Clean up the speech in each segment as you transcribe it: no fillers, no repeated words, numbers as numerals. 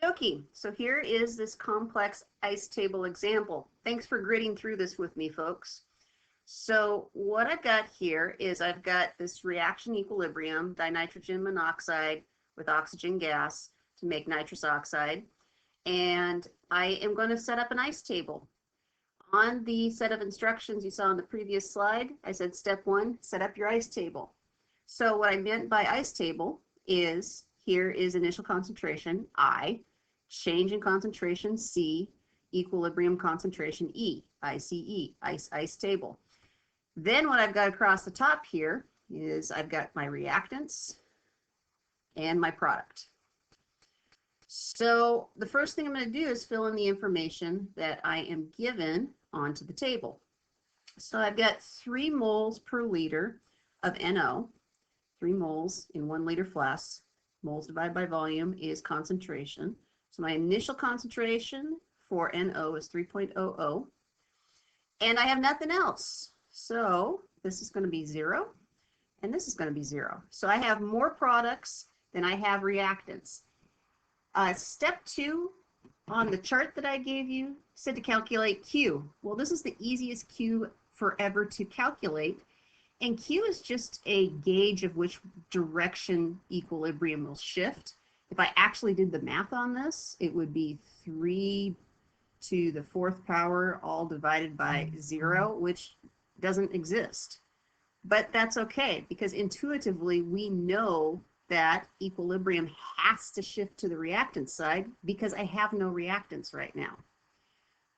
Okay, so here is this complex ice table example. Thanks for gritting through this with me, folks. So what I've got here is I've got this reaction equilibrium, dinitrogen monoxide with oxygen gas to make nitrous oxide. And I am going to set up an ice table. On the set of instructions you saw on the previous slide, I said step 1, set up your ice table. So what I meant by ice table is here is initial concentration, I, change in concentration, C, equilibrium concentration, E, ICE, ice table. Then what I've got across the top here is I've got my reactants and my product. So the first thing I'm going to do is fill in the information that I am given onto the table. So I've got 3 moles per liter of NO, 3 moles in 1 liter flask. Moles divided by volume is concentration. So my initial concentration for NO is 3.00. And I have nothing else. So this is going to be 0, and this is going to be 0. So I have more products than I have reactants. Step 2 on the chart that I gave you said to calculate Q. Well, this is the easiest Q forever to calculate. And Q is just a gauge of which direction equilibrium will shift. If I actually did the math on this, it would be 3 to the 4th power all divided by 0, which doesn't exist. But that's okay, because intuitively we know that equilibrium has to shift to the reactant side because I have no reactants right now.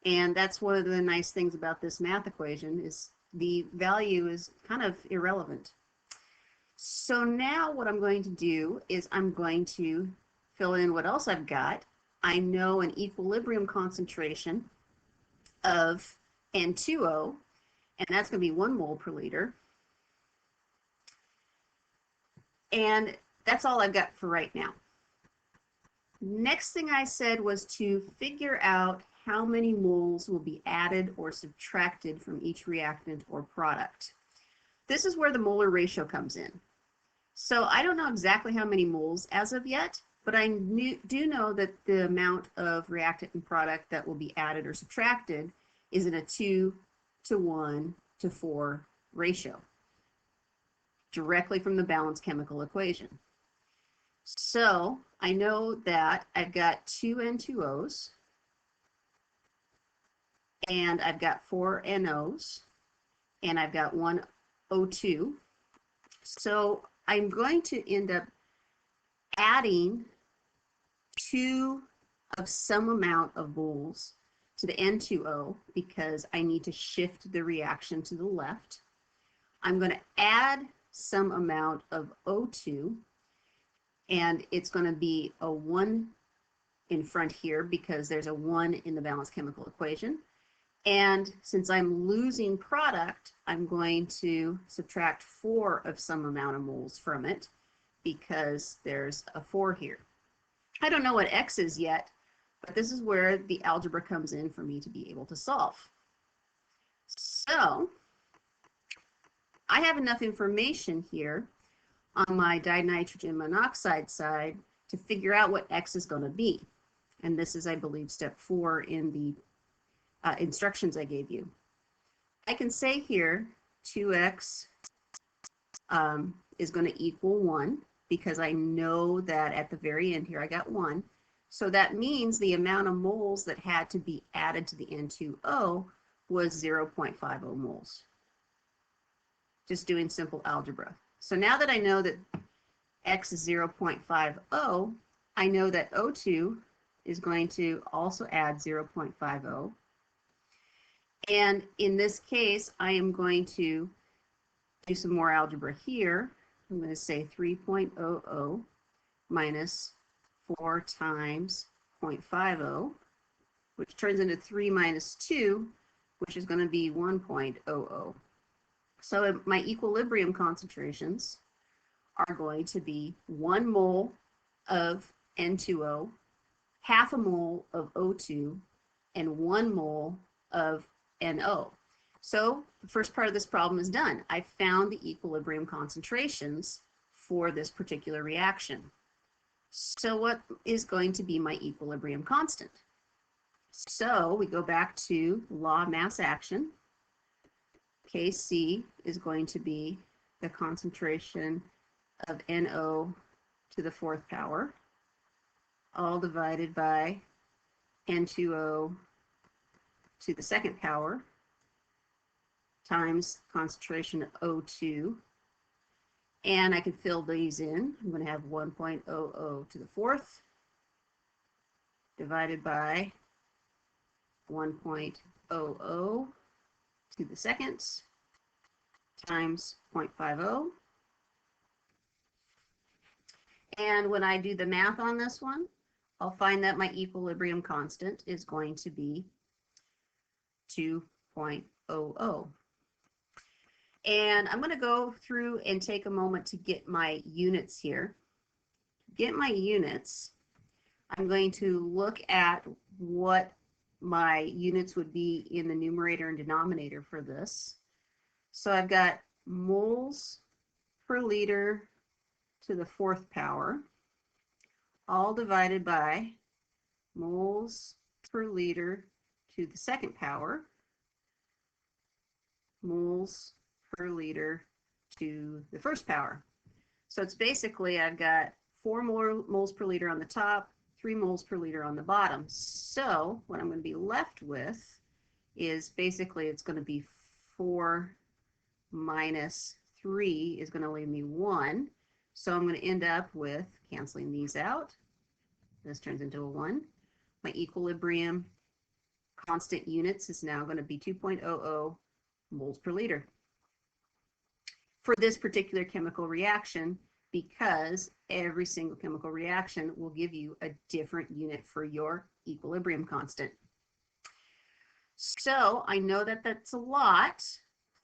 And that's one of the nice things about this math equation is the value is kind of irrelevant. So now what I'm going to do is I'm going to fill in what else I've got. I know an equilibrium concentration of N2O, and that's going to be 1 mole per liter. And that's all I've got for right now. Next thing I said was to figure out how many moles will be added or subtracted from each reactant or product. This is where the molar ratio comes in. So I don't know exactly how many moles as of yet, but I do know that the amount of reactant and product that will be added or subtracted is in a 2 to 1 to 4 ratio, directly from the balanced chemical equation. So I know that I've got 2 N2Os, and I've got 4 NOs, and I've got 1 O2. So I'm going to end up adding 2 of some amount of moles to the N2O because I need to shift the reaction to the left. I'm going to add some amount of O2, and it's going to be a 1 in front here because there's a 1 in the balanced chemical equation. And since I'm losing product, I'm going to subtract 4 of some amount of moles from it because there's a 4 here. I don't know what X is yet, but this is where the algebra comes in for me to be able to solve. So I have enough information here on my dinitrogen monoxide side to figure out what X is going to be. And this is, I believe, step 4 in the instructions I gave you. I can say here 2x is going to equal 1 because I know that at the very end here I got 1. So that means the amount of moles that had to be added to the N2O was 0.50 moles. Just doing simple algebra. So now that I know that X is 0.50, I know that O2 is going to also add 0.50. And in this case, I am going to do some more algebra here. I'm going to say 3.00 minus 4 times 0.50, which turns into 3 minus 2, which is going to be 1.00. So my equilibrium concentrations are going to be 1 mole of N2O, half a mole of O2, and 1 mole of NO. So the first part of this problem is done. I found the equilibrium concentrations for this particular reaction. So what is going to be my equilibrium constant? So we go back to law of mass action. Kc is going to be the concentration of NO to the fourth power, all divided by N2O to the second power times concentration of O2. And I can fill these in. I'm going to have 1.00 to the fourth divided by 1.00 to the second times 0.50. And when I do the math on this one, I'll find that my equilibrium constant is going to be 2.00. And I'm going to go through and take a moment to get my units here. Get my units, I'm going to look at what my units would be in the numerator and denominator for this. So I've got moles per liter to the fourth power, all divided by moles per liter to the second power, moles per liter to the first power. So it's basically, I've got 4 moles per liter on the top, 3 moles per liter on the bottom. So what I'm going to be left with is basically it's going to be 4 minus 3 is going to leave me 1. So I'm going to end up with canceling these out. This turns into a 1. My equilibrium constant units is now going to be 2.00 moles per liter for this particular chemical reaction, because every single chemical reaction will give you a different unit for your equilibrium constant. So I know that that's a lot.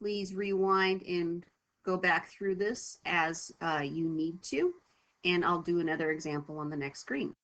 Please rewind and go back through this as you need to, and I'll do another example on the next screen.